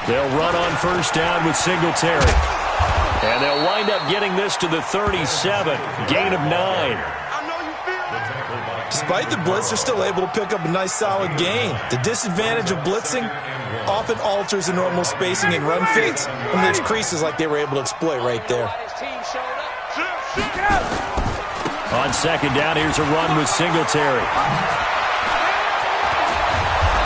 They'll run on first down with Singletary. And they'll wind up getting this to the 37. Gain of 9. Despite the blitz, they're still able to pick up a nice solid gain. The disadvantage of blitzing often alters the normal spacing and run fits, and leaves creases like they were able to exploit right there. On second down, here's a run with Singletary.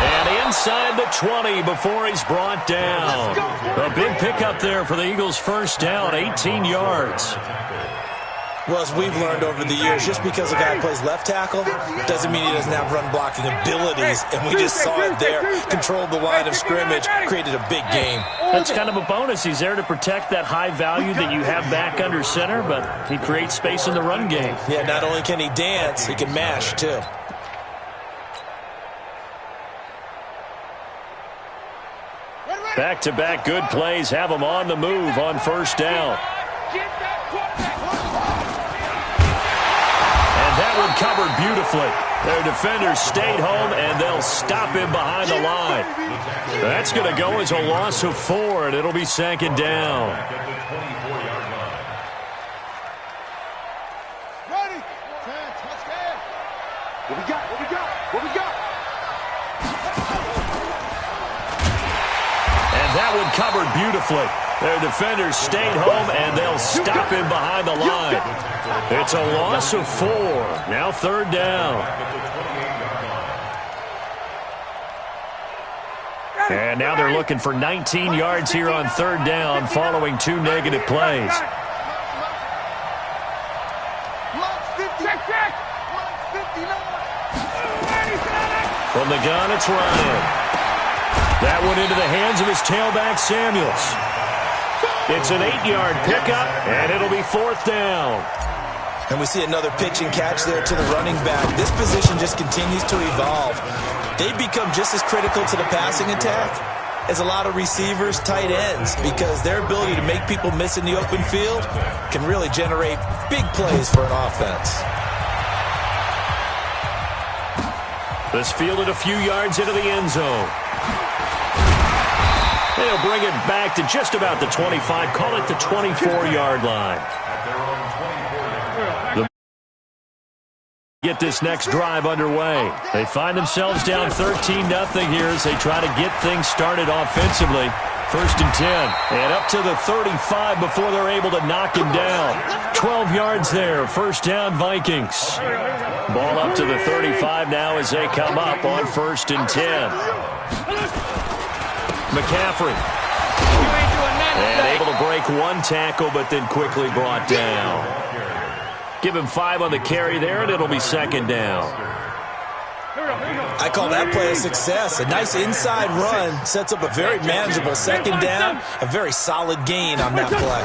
And inside the 20 before he's brought down. A big pickup there for the Eagles' first down, 18 yards. Well, as we've learned over the years, just because a guy plays left tackle doesn't mean he doesn't have run-blocking abilities, and we just saw it there. Controlled the line of scrimmage, created a big gain. That's kind of a bonus. He's there to protect that high value that you have back under center, but he creates space in the run game. Yeah, not only can he dance, he can mash, too. Back-to-back good plays have him on the move on first down. And that one covered beautifully. Their defenders stayed home, and they'll stop him behind the line. That's going to go as a loss of 4, and it'll be second down. Ready? Touchdown. What we got? What we got? What we got? And that one covered beautifully. Their defenders stayed home, and they'll stop him behind the line. It's a loss of 4. Now third down. And now they're looking for 19 yards here on third down following 2 negative plays. From the gun, it's Ryan. That one into the hands of his tailback, Samuels. It's an 8-yard pickup, and it'll be fourth down. And we see another pitch and catch there to the running back. This position just continues to evolve. They become just as critical to the passing attack as a lot of receivers, tight ends, because their ability to make people miss in the open field can really generate big plays for an offense. This fielded a few yards into the end zone. They'll bring it back to just about the 25. Call it the 24-yard line. Get this next drive underway. They find themselves down 13-0 here as they try to get things started offensively. First and 10. And up to the 35 before they're able to knock him down. 12 yards there. First down, Vikings. Ball up to the 35 now as they come up on first and 10. McCaffrey. And able to break one tackle, but then quickly brought down. Give him 5 on the carry there, and it'll be second down. I call that play a success. A nice inside run sets up a very manageable second down. A very solid gain on that play.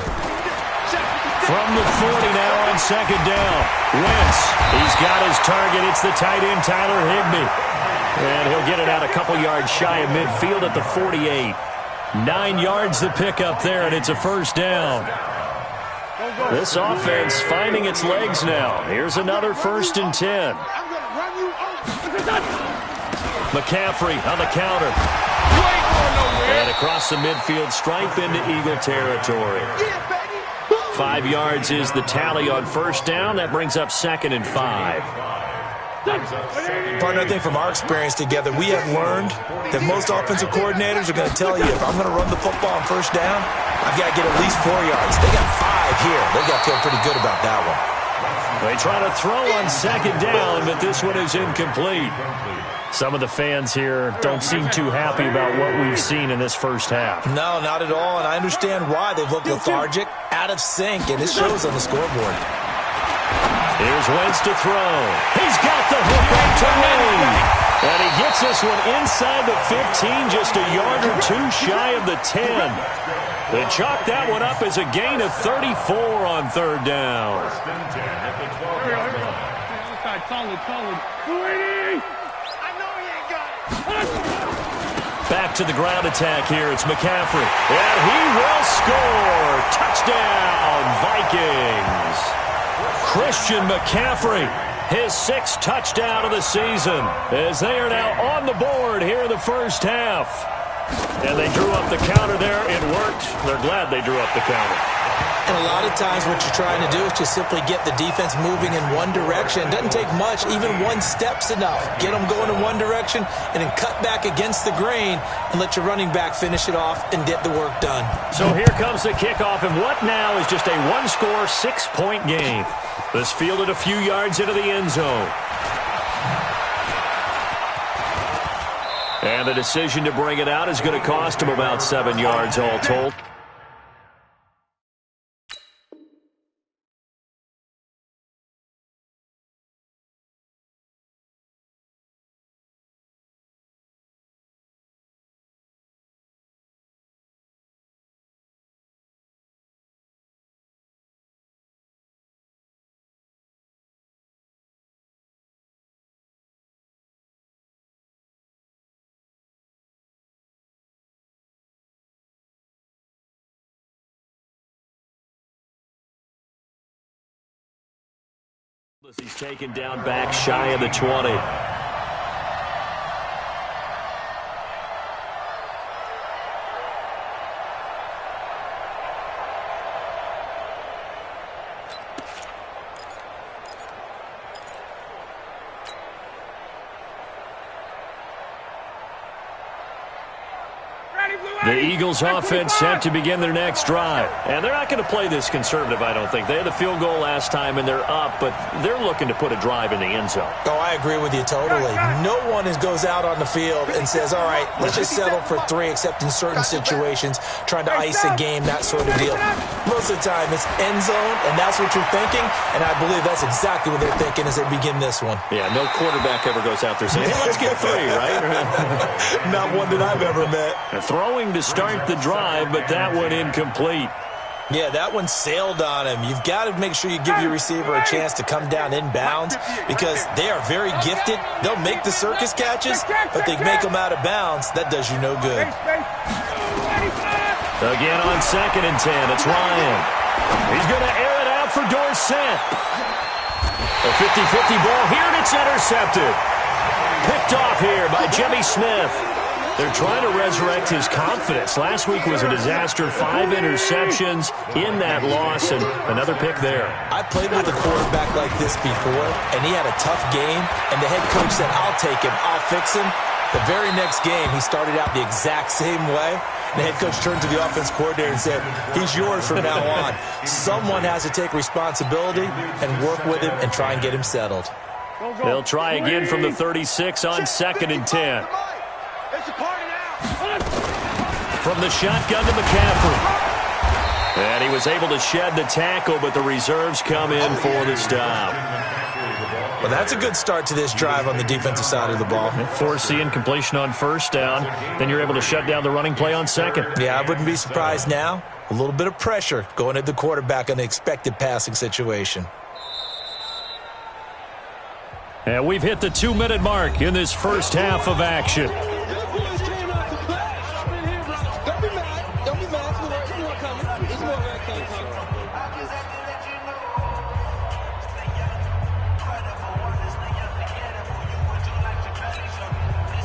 From the 40 now on second down. Wentz, he's got his target. It's the tight end, Tyler Higbee. And he'll get it out a couple yards shy of midfield at the 48. 9 yards to pick up there, and it's a first down. This offense finding its legs now. Here's another first and 10. McCaffrey on the counter. And across the midfield stripe into Eagle territory. 5 yards is the tally on first down. That brings up second and 5. Partner, I think from our experience together, we have learned that most offensive coordinators are going to tell you, if I'm going to run the football on first down, I've got to get at least 4 yards. They got 5 here. They've got to feel pretty good about that one. They try to throw on second down, but this one is incomplete. Some of the fans here don't seem too happy about what we've seen in this first half. No, not at all, and I understand why. They've looked lethargic, out of sync, and it shows on the scoreboard. Here's Wentz to throw. He's got the hook up to Lee. And he gets this one inside the 15, just a yard or 2 shy of the 10. They chalk that one up as a gain of 34 on third down. Back to the ground attack here. It's McCaffrey. And he will score. Touchdown, Vikings. Christian McCaffrey, his 6th touchdown of the season, as they are now on the board here in the first half. And they drew up the counter there. It worked. They're glad they drew up the counter. And a lot of times what you're trying to do is just simply get the defense moving in one direction. It doesn't take much. Even one step's enough. Get them going in one direction and then cut back against the grain and let your running back finish it off and get the work done. So here comes the kickoff, and what now is just a one-score, 6-point game. This fielded a few yards into the end zone. And the decision to bring it out is going to cost him about 7 yards all told. He's taken down back shy of the 20. The Eagles offense set to begin their next drive. And they're not going to play this conservative, I don't think. They had the field goal last time, and they're up, but they're looking to put a drive in the end zone. Oh, I agree with you totally. No one goes out on the field and says, all right, let's just settle for 3, except in certain situations, trying to ice a game, that sort of deal. Most of the time, it's end zone, and that's what you're thinking, and I believe that's exactly what they're thinking as they begin this one. Yeah, no quarterback ever goes out there saying, hey, let's get 3, right? Not one that I've ever met. Throwing to start the drive, but that one incomplete. Yeah, that one sailed on him. You've got to make sure you give your receiver a chance to come down inbounds because they are very gifted. They'll make the circus catches, but they make them out of bounds. That does you no good. Again on 2nd and 10, it's Ryan. He's going to air it out for Dorsett. A 50-50 ball here, and it's intercepted. Picked off here by Jimmy Smith. They're trying to resurrect his confidence. Last week was a disaster. 5 interceptions in that loss, and another pick there. I played with a quarterback like this before, and he had a tough game, and the head coach said, I'll take him, I'll fix him. The very next game, he started out the exact same way. The head coach turned to the offense coordinator and said, he's yours from now on. Someone has to take responsibility and work with him and try and get him settled. They'll try again from the 36 on 2nd and 10. From the shotgun to McCaffrey. And he was able to shed the tackle, but the reserves come in for the stop. Well, that's a good start to this drive on the defensive side of the ball. Force the incompletion on 1st down. Then you're able to shut down the running play on 2nd. Yeah, I wouldn't be surprised now. A little bit of pressure going at the quarterback on the expected passing situation. And we've hit the 2-minute mark in this first half of action.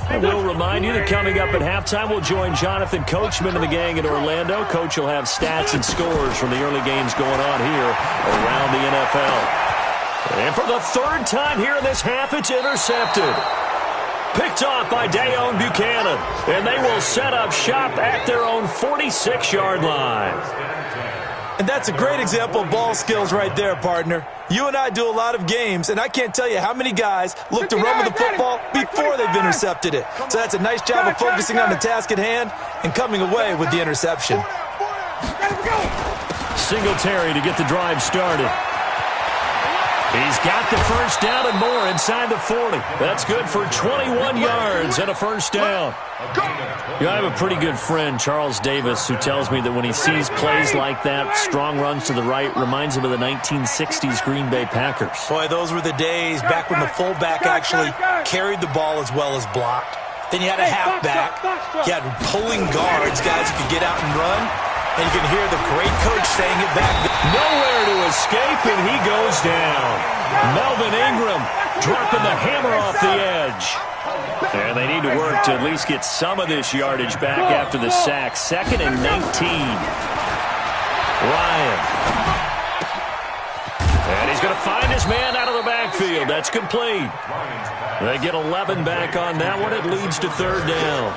I will remind you that coming up at halftime, we'll join Jonathan Coachman and the gang in Orlando. Coach will have stats and scores from the early games going on here around the NFL. And for the 3rd time here in this half, it's intercepted. Picked off by Dayon Buchanan. And they will set up shop at their own 46-yard line. And that's a great example of ball skills right there, partner. You and I do a lot of games, and I can't tell you how many guys look to run with the football before they've intercepted it. So that's a nice job of focusing on the task at hand and coming away with the interception. Singletary to get the drive started. He's got the 1st down and more inside the 40. That's good for 21 yards and a 1st down. You know, I have a pretty good friend, Charles Davis, who tells me that when he sees plays like that, strong runs to the right, reminds him of the 1960s Green Bay Packers. Boy, those were the days back when the fullback actually carried the ball as well as blocked. Then you had a halfback. You had pulling guards, guys who could get out and run. And you can hear the great coach saying it back. Nowhere to escape, and he goes down. Melvin Ingram dropping the hammer off the edge. And And they need to work to at least get some of this yardage back after the sack. 2nd and 19. Ryan. And he's going to find his man out of the backfield. That's complete. They get 11 back on that one. It leads to 3rd down.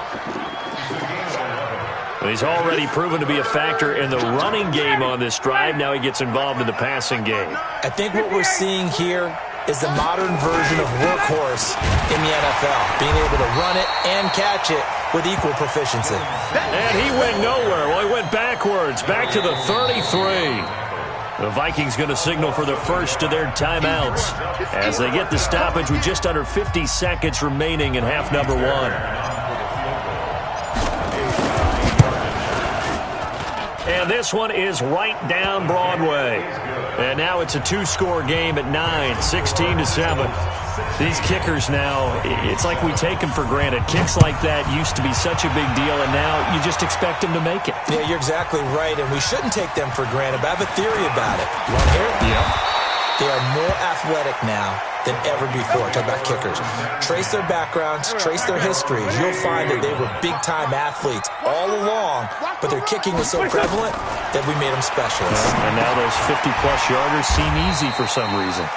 He's already proven to be a factor in the running game on this drive. Now he gets involved in the passing game. I think what we're seeing here is the modern version of workhorse in the NFL, being able to run it and catch it with equal proficiency. And he went nowhere. Well, he went backwards, back to the 33. The Vikings going to signal for the first of their timeouts as they get the stoppage with just under 50 seconds remaining in half number 1. And this one is right down Broadway. And now it's a 2-score game at 9, 16-7. These kickers now, it's like we take them for granted. Kicks like that used to be such a big deal, and now you just expect them to make it. Yeah, you're exactly right, and we shouldn't take them for granted. But I have a theory about it. You want to hear it? Yeah. They are more athletic now than ever before. Talk about kickers. Trace their backgrounds, trace their histories. You'll find that they were big-time athletes all along, but their kicking was so prevalent that we made them specialists. And now those 50-plus yarders seem easy for some reason.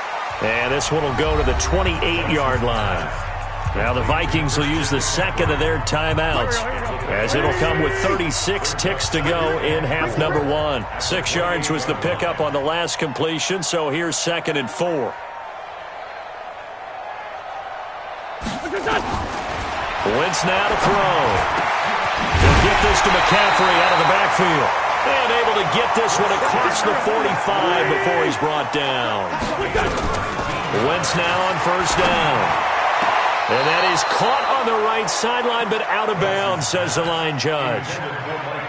And this one will go to the 28-yard line. Now the Vikings will use the second of their timeouts, as it'll come with 36 ticks to go in half number 1. 6 yards was the pickup on the last completion, so here's 2nd and 4. Wentz now to throw. He'll get this to McCaffrey out of the backfield. And able to get this one across the 45 before he's brought down. Wentz now on 1st down. And that is caught on the right sideline, but out of bounds, says the line judge.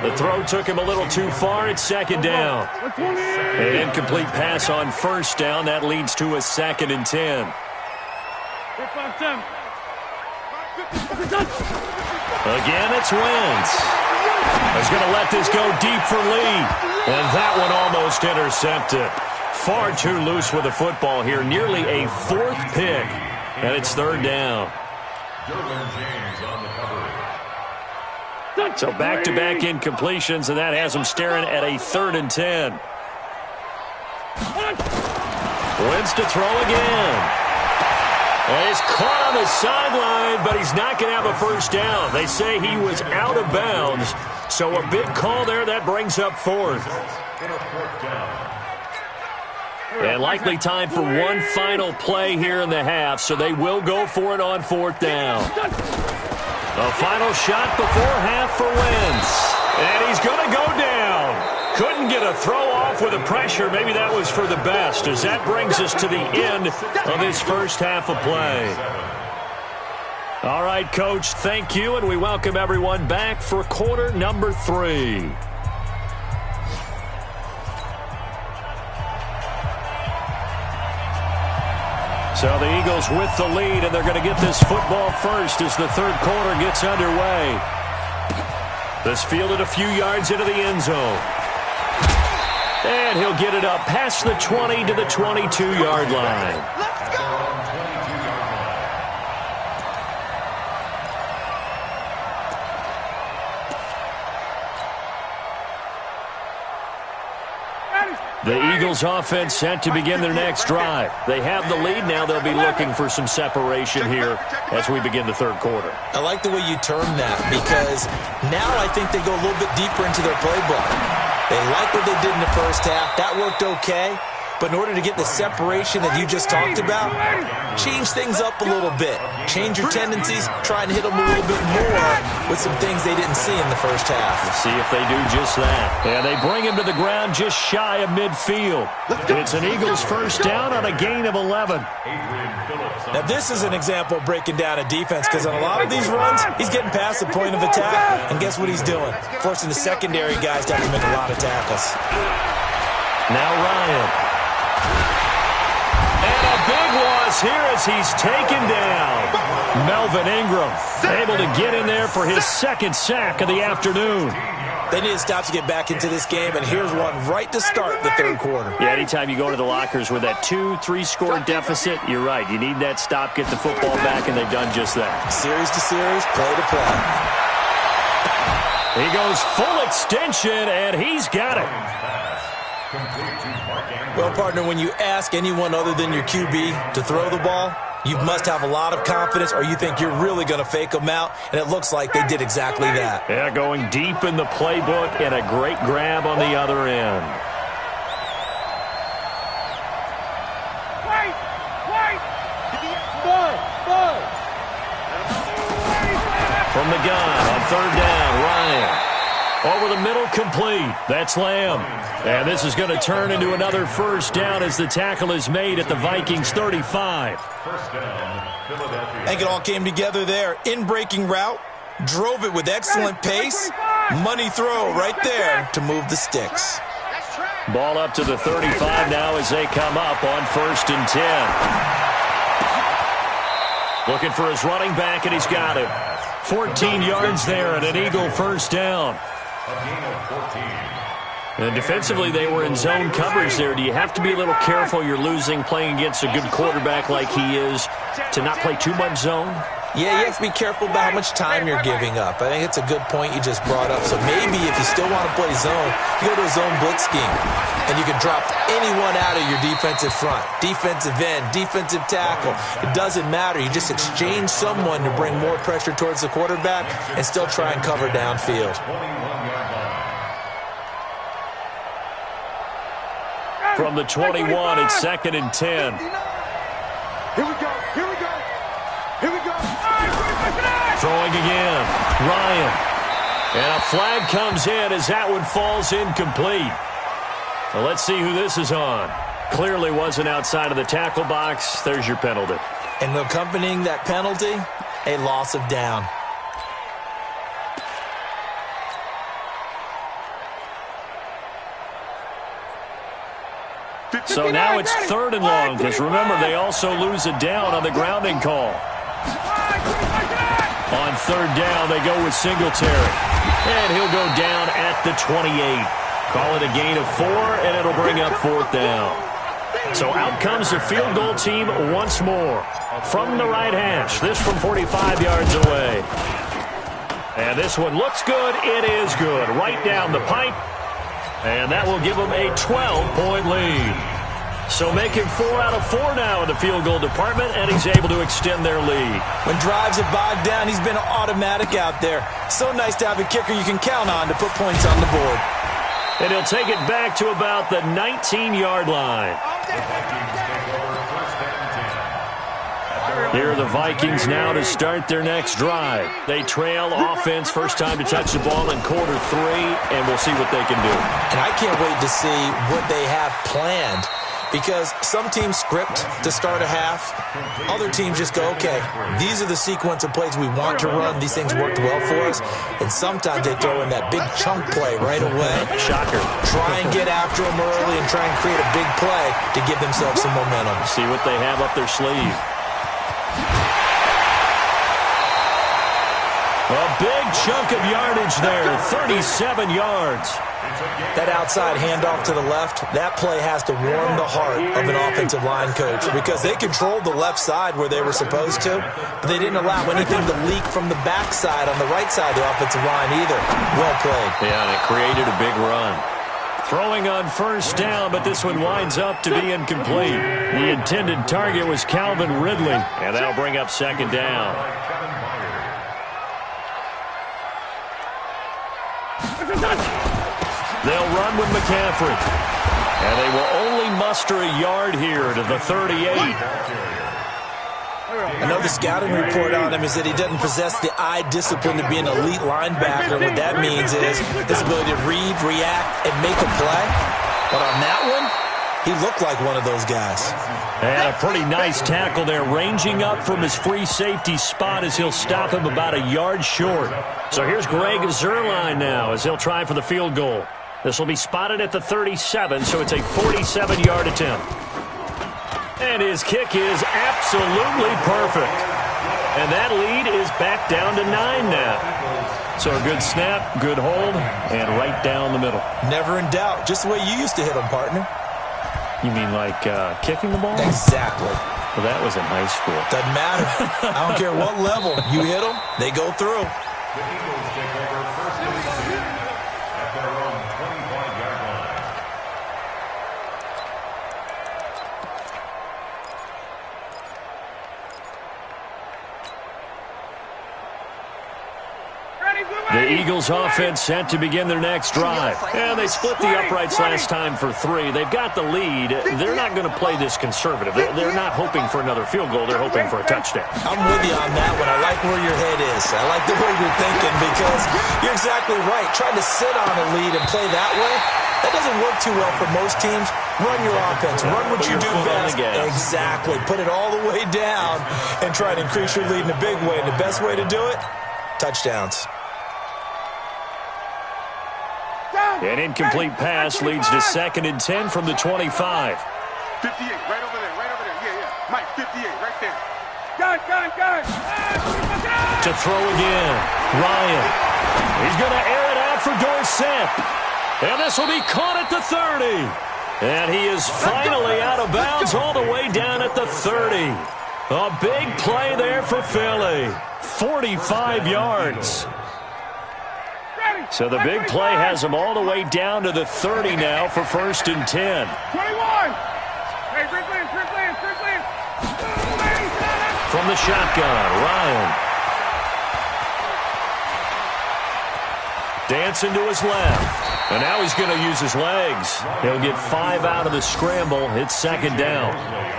The throw took him a little too far. It's 2nd down. An incomplete pass on 1st down. That leads to a 2nd and 10. Again, it's Wentz. He's going to let this go deep for Lee. And that one almost intercepted. Far too loose with the football here. Nearly a 4th pick. And it's 3rd down. So back-to-back incompletions, and that has him staring at a 3rd and 10. Wentz to throw again. And he's caught on the sideline, but he's not going to have a 1st down. They say he was out of bounds. So a big call there. That brings up 4th. And likely time for one final play here in the half, so they will go for it on 4th down. A final shot before half for Wentz. And he's going to go down. Couldn't get a throw off with the pressure. Maybe that was for the best, as that brings us to the end of this first half of play. All right, Coach, thank you, and we welcome everyone back for quarter number 3. So the Eagles with the lead, and they're going to get this football first as the 3rd quarter gets underway. This fielded a few yards into the end zone. And he'll get it up past the 20 to the 22-yard line. Let's go! The Eagles offense set to begin their next drive. They have the lead. Now they'll be looking for some separation here as we begin the 3rd quarter. I like the way you termed that, because now I think they go a little bit deeper into their playbook. They like what they did in the first half. That worked okay. But in order to get the separation that you just talked about, change things up a little bit. Change your tendencies, try and hit them a little bit more with some things they didn't see in the first half. Let's see if they do just that. And they bring him to the ground just shy of midfield. It's an Eagles 1st down on a gain of 11. Now this is an example of breaking down a defense, because on a lot of these runs, he's getting past the point of attack, and guess what he's doing? Forcing the secondary guys to have to make a lot of tackles. Now Ryan. And a big loss here as he's taken down. Melvin Ingram able to get in there for his 2nd sack of the afternoon. They need to stop to get back into this game, and here's one right to start the third quarter. Yeah, anytime you go to the lockers with that 2-3 score deficit, you're right. You need that stop, get the football back, and they've done just that. Series to series, play to play. He goes full extension, and he's got it. Well, partner, when you ask anyone other than your QB to throw the ball, you must have a lot of confidence, or you think you're really going to fake them out, and it looks like they did exactly that. Yeah, going deep in the playbook and a great grab on the other end. From the gun on third down, Ryan. Over the middle, complete. That's Lamb. And this is going to turn into another first down as the tackle is made at the Vikings 35. I think it all came together there. In-breaking route, drove it with excellent pace. Money throw right there to move the sticks. Ball up to the 35 now as they come up on 1st and 10. Looking for his running back, and he's got it. 14 yards there and an Eagle first down. And defensively, they were in zone coverage there. Do you have to be a little careful? You're losing playing against a good quarterback like he is to not play too much zone? Yeah, you have to be careful about how much time you're giving up. I think it's a good point you just brought up. So maybe if you still want to play zone, you go to a zone blitz scheme. And you can drop anyone out of your defensive front. Defensive end, defensive tackle. It doesn't matter. You just exchange someone to bring more pressure towards the quarterback and still try and cover downfield. From the 21, it's 2nd and 10. Here we go. Here we go. Here we go. Throwing again. Ryan. And a flag comes in as that one falls incomplete. Well, let's see who this is on. Clearly wasn't outside of the tackle box. There's your penalty. And accompanying that penalty, a loss of down. So now it's 3rd and long, because remember, they also lose a down on the grounding call. On 3rd down, they go with Singletary. And he'll go down at the 28. Call it a gain of 4, and it'll bring up 4th down. So out comes the field goal team once more. From the right hash, this from 45 yards away. And this one looks good. It is good. Right down the pipe. And that will give them a 12-point lead. So making 4 out of 4 now in the field goal department, and he's able to extend their lead. When drives are bogged down, he's been automatic out there. So nice to have a kicker you can count on to put points on the board. And he'll take it back to about the 19-yard line. Here are the Vikings now to start their next drive. They trail offense, first time to touch the ball in quarter 3, and we'll see what they can do. And I can't wait to see what they have planned, because some teams script to start a half. Other teams just go, okay, these are the sequence of plays we want to run. These things worked well for us. And sometimes they throw in that big chunk play right away. Shocker. Try and get after them early and try and create a big play to give themselves some momentum. See what they have up their sleeve. A big chunk of yardage there, 37 yards. That outside handoff to the left, that play has to warm the heart of an offensive line coach, because they controlled the left side where they were supposed to, but they didn't allow anything to leak from the backside on the right side of the offensive line either. Well played. Yeah, and it created a big run. Throwing on first down, but this one winds up to be incomplete. The intended target was Calvin Ridley, and that'll bring up 2nd down. They'll run with McCaffrey. And they will only muster a yard here to the 38. Another scouting report on him is that he doesn't possess the eye discipline to be an elite linebacker. What that means is his ability to read, react, and make a play. But on that one, he looked like one of those guys. And a pretty nice tackle there, ranging up from his free safety spot as he'll stop him about a yard short. So here's Greg Zuerlein now as he'll try for the field goal. This will be spotted at the 37, so it's a 47-yard attempt. And his kick is absolutely perfect. And that lead is back down to 9 now. So a good snap, good hold, and right down the middle. Never in doubt. Just the way you used to hit them, partner. You mean like kicking the ball? Exactly. Well, that was in high school. Doesn't matter. I don't care what level. You hit them, they go through. The Eagles take over first and 10 at their own 25-yard line. The Eagles offense set to begin their next drive. And they split the uprights last time for 3. They've got the lead. They're not going to play this conservative. They're not hoping for another field goal. They're hoping for a touchdown. I'm with you on that one. I like where your head is. I like the way you're thinking because you're exactly right. Trying to sit on a lead and play that way, that doesn't work too well for most teams. Run your offense. Run what you do best. Exactly. Put it all the way down and try to increase your lead in a big way. And the best way to do it, touchdowns. An incomplete pass leads to 2nd and 10 from the 25. 58, right over there, right over there. Yeah. Mike, 58, right there. Gun. To throw again. Ryan. He's going to air it out for Dorsett. And this will be caught at the 30. And he is finally out of bounds all the way down at the 30. A big play there for Philly. 45 yards. So the big play has him all the way down to the 30 now for 1st and 10. 21. Hey, Strickland. From the shotgun, Ryan. Dancing to his left. And now he's going to use his legs. He'll get 5 out of the scramble. It's 2nd down.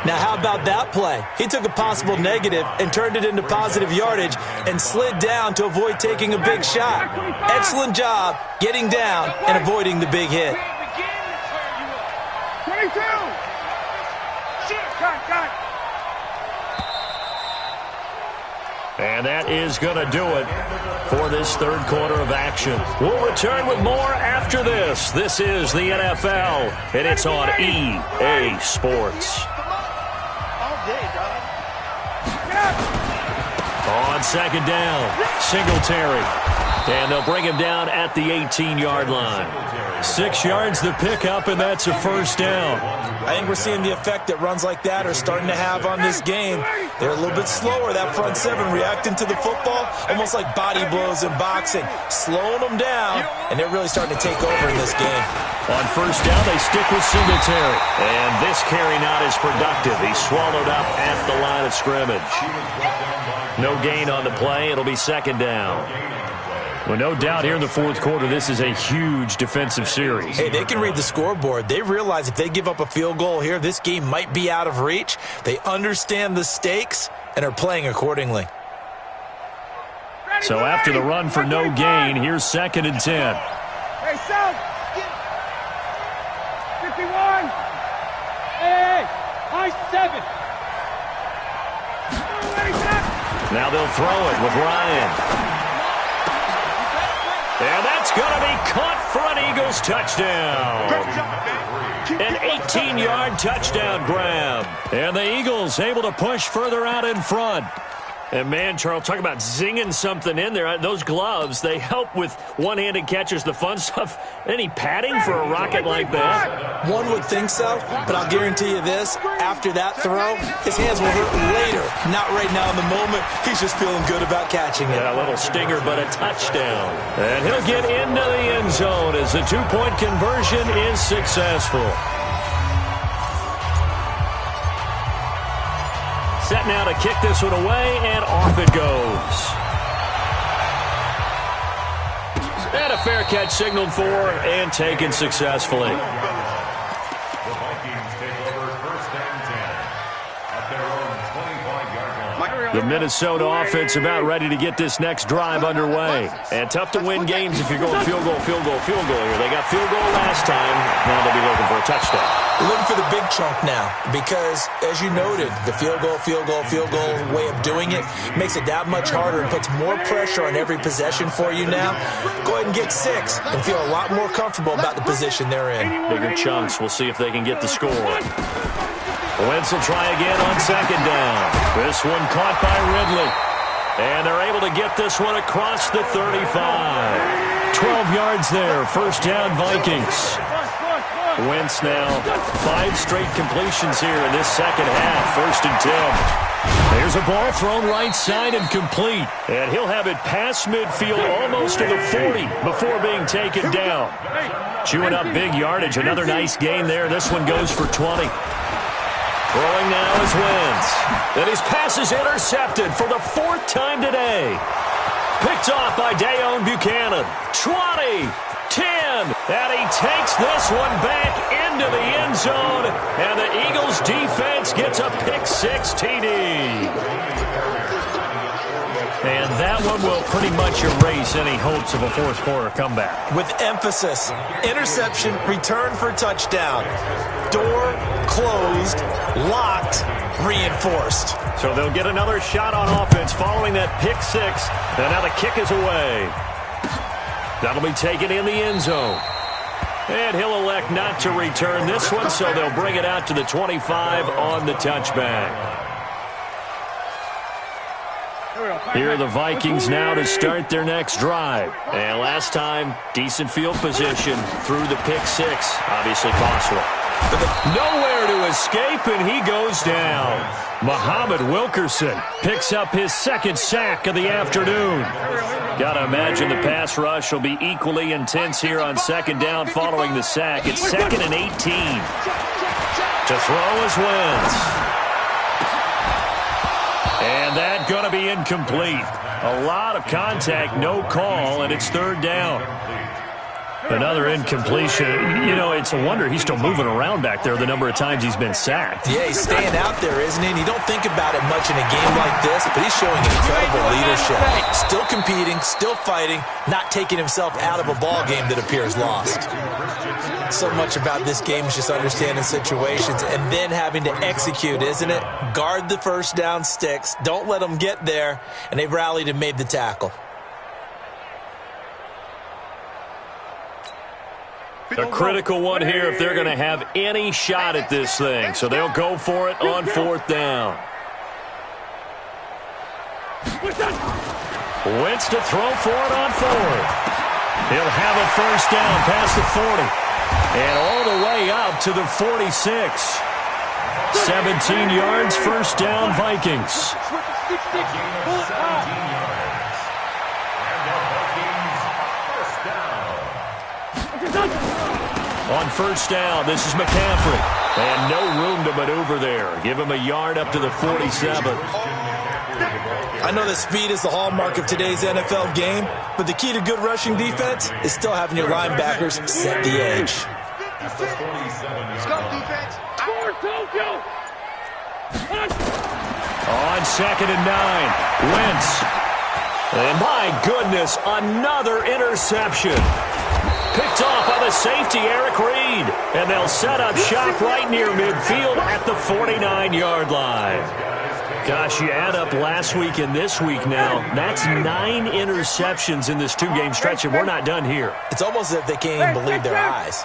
Now, how about that play? He took a possible negative and turned it into positive yardage and slid down to avoid taking a big shot. Excellent job getting down and avoiding the big hit. 22. Cut. And that is going to do it for this 3rd quarter of action. We'll return with more after this. This is the NFL, and it's on EA Sports. On 2nd down, Singletary. And they'll bring him down at the 18-yard line. 6 yards the pickup, and that's a 1st down. I think we're seeing the effect that runs like that are starting to have on this game. They're a little bit slower, that front 7, reacting to the football, almost like body blows in boxing, slowing them down, and they're really starting to take over in this game. On 1st down, they stick with Singletary. And this carry not as productive. He's swallowed up at the line of scrimmage. No gain on the play. It'll be 2nd down. Well, no doubt here in the 4th quarter, this is a huge defensive series. Hey, they can read the scoreboard. They realize if they give up a field goal here, this game might be out of reach. They understand the stakes and are playing accordingly. So after the run for no gain, here's 2nd and 10. Hey, South. 51. Hey, high 7. Now they'll throw it with Ryan. And that's going to be caught for an Eagles touchdown. An 18-yard touchdown grab. And the Eagles able to push further out in front. And, man, Charles, talk about zinging something in there. Those gloves, they help with one-handed catches, the fun stuff. Any padding for a rocket like that? One would think so, but I'll guarantee you this. After that throw, his hands will hurt later. Not right now in the moment. He's just feeling good about catching it. Yeah, a little stinger, but a touchdown. And he'll get into the end zone as the two-point conversion is successful. Set now to kick this one away, and off it goes. And a fair catch signaled for and taken successfully. The Vikings take over 1st and 10 at their own 25-yard line. The Minnesota offense about ready to get this next drive underway. And tough to win games if you're going field goal here. They got field goal last time. Now they'll be looking for a touchdown. Looking for the big chunk now because, as you noted, the field goal way of doing it makes it that much harder and puts more pressure on every possession for you now. Go ahead and get 6 and feel a lot more comfortable about the position they're in. Bigger chunks. We'll see if they can get the score. Wentz will try again on 2nd down. This one caught by Ridley. And they're able to get this one across the 35. 12 yards there. First down, Vikings. Wentz now 5 straight completions here in this second half. First and 10. There's a ball thrown right side and complete. And he'll have it past midfield almost to the 40 before being taken down. Chewing up big yardage. Another nice gain there. This one goes for 20. Throwing now is Wentz. And his pass is intercepted for the 4th time today. Picked off by Dayon Buchanan. 20, 10, and he takes this one back into the end zone. And the Eagles defense gets a pick-6 TD. And that one will pretty much erase any hopes of a fourth-quarter comeback. With emphasis, interception, return for touchdown. Door closed, locked, reinforced. So they'll get another shot on offense following that pick-6. And now the kick is away. That'll be taken in the end zone. And he'll elect not to return this one, so they'll bring it out to the 25 on the touchback. Here are the Vikings now to start their next drive. And last time, decent field position through the pick-6. Obviously costly. Nowhere to escape, and he goes down. Muhammad Wilkerson picks up his 2nd sack of the afternoon. Got to imagine the pass rush will be equally intense here on 2nd down following the sack. It's 2nd and 18. To throw is Wentz. And that going to be incomplete. A lot of contact, no call, and it's 3rd down. Another incompletion. You know, it's a wonder he's still moving around back there the number of times he's been sacked. Yeah, he's staying out there, isn't he? And you don't think about it much in a game like this, but he's showing incredible leadership. Still competing, still fighting, not taking himself out of a ball game that appears lost. So much about this game is just understanding situations and then having to execute, isn't it? Guard the first down sticks. Don't let them get there. And they've rallied and made the tackle. A critical one here if they're going to have any shot at this thing. So they'll go for it on 4th down. Wentz to throw for it on 4th. He'll have a first down past the 40. And all the way up to the 46. 17 yards, first down, Vikings. On first down, this is McCaffrey. And no room to maneuver there. Give him a yard up to the 47. I know that speed is the hallmark of today's NFL game, but the key to good rushing defense is still having your linebackers set the edge. Let's go, defense. On 2nd and 9, Wentz. And my goodness, another interception. Picked off by the safety, Eric Reed. And they'll set up shop right near midfield at the 49-yard line. Gosh, you add up last week and this week now, that's 9 interceptions in this 2-game stretch, and we're not done here. It's almost as if they can't even believe their eyes.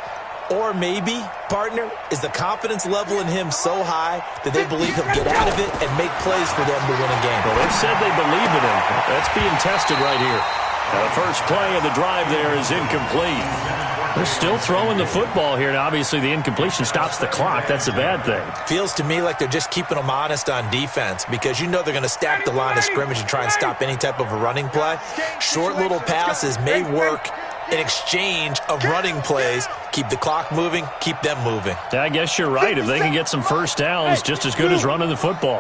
Or maybe, partner, is the confidence level in him so high that they believe he'll get out of it and make plays for them to win a game. Well, they've said they believe in him. That's being tested right here. The first play of the drive there is incomplete. They're still throwing the football here, and obviously the incompletion stops the clock. That's a bad thing. Feels to me like they're just keeping them honest on defense because you know they're going to stack the line of scrimmage and try and stop any type of a running play. Short little passes may work in exchange of running plays. Keep the clock moving, keep them moving. Yeah, I guess you're right. If they can get some first downs, just as good as running the football.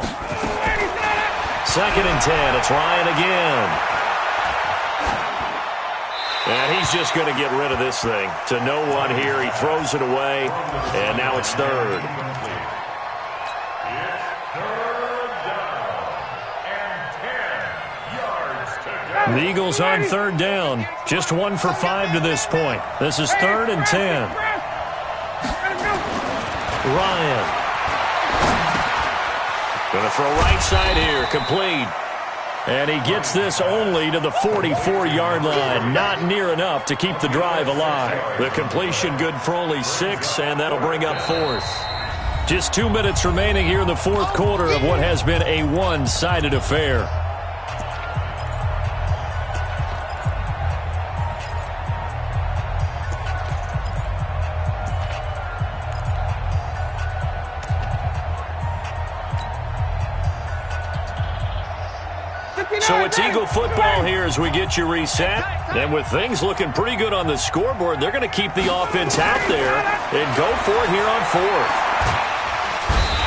2nd and 10, it's Ryan again. And he's just going to get rid of this thing. To no one here, he throws it away, and now it's 3rd. The Eagles on 3rd down. Just 1 for 5 to this point. This is 3rd and 10. Ryan. Going to throw right side here. Complete. And he gets this only to the 44-yard line. Not near enough to keep the drive alive. The completion good for only 6, and that'll bring up 4th. Just 2 minutes remaining here in the 4th quarter of what has been a one-sided affair. it's Eagle football here as we get you reset. And with things looking pretty good on the scoreboard, they're going to keep the offense out there and go for it here on fourth.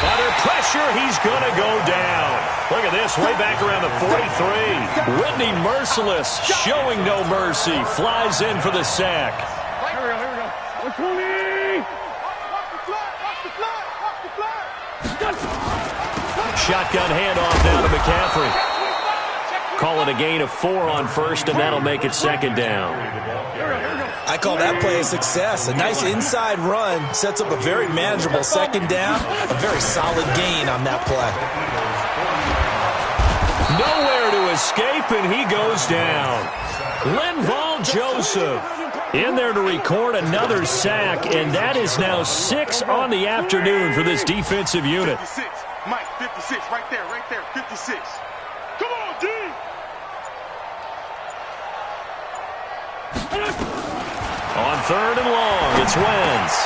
Under pressure, he's going to go down. Look at this, way back around the 43. Whitney Merciless, showing no mercy, flies in for the sack. Here we go. 120. Shotgun handoff now to McCaffrey. Call it a gain of 4 on first, and that'll make it second down. I call that play a success. A nice inside run sets up a very manageable second down. A very solid gain on that play. Nowhere to escape, and he goes down. Linval Joseph in there to record another sack, and that is now 6 on the afternoon for this defensive unit. 56. Mike, 56, right there, 56. Come on, D! On third and long, it's Wentz.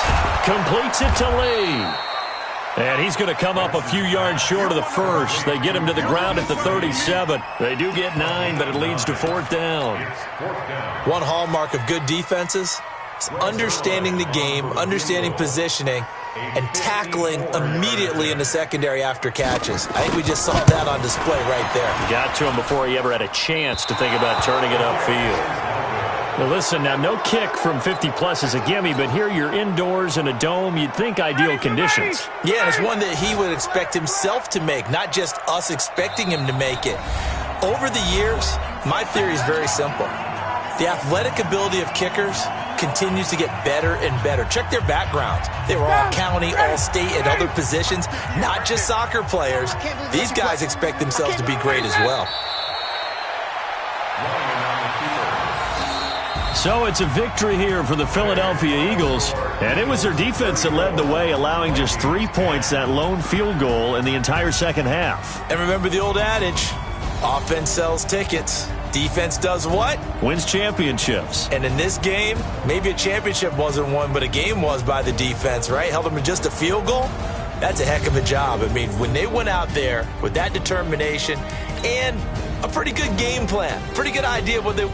Completes it to Lee. And he's going to come up a few yards short of the first. They get him to the ground at the 37. They do get 9, but it leads to fourth down. One hallmark of good defenses is understanding the game, understanding positioning, and tackling immediately in the secondary after catches. I think we just saw that on display right there. Got to him before he ever had a chance to think about turning it upfield. Well, listen, now no kick from 50-plus is a gimme, but here you're indoors in a dome. You'd think ideal conditions. Yeah, and it's one that he would expect himself to make, not just us expecting him to make it. Over the years, my theory is very simple. The athletic ability of kickers continues to get better and better. Check their backgrounds. They were all county, all state, and other positions, not just soccer players. These guys expect themselves to be great as well. So it's a victory here for the Philadelphia Eagles, and it was their defense that led the way, allowing just 3 points, that lone field goal in the entire second half. And remember the old adage, offense sells tickets. Defense does what? Wins championships. And in this game, maybe a championship wasn't won, but a game was by the defense, right? Held them to just a field goal. That's a heck of a job. I mean, when they went out there with that determination and a pretty good game plan, pretty good idea of what they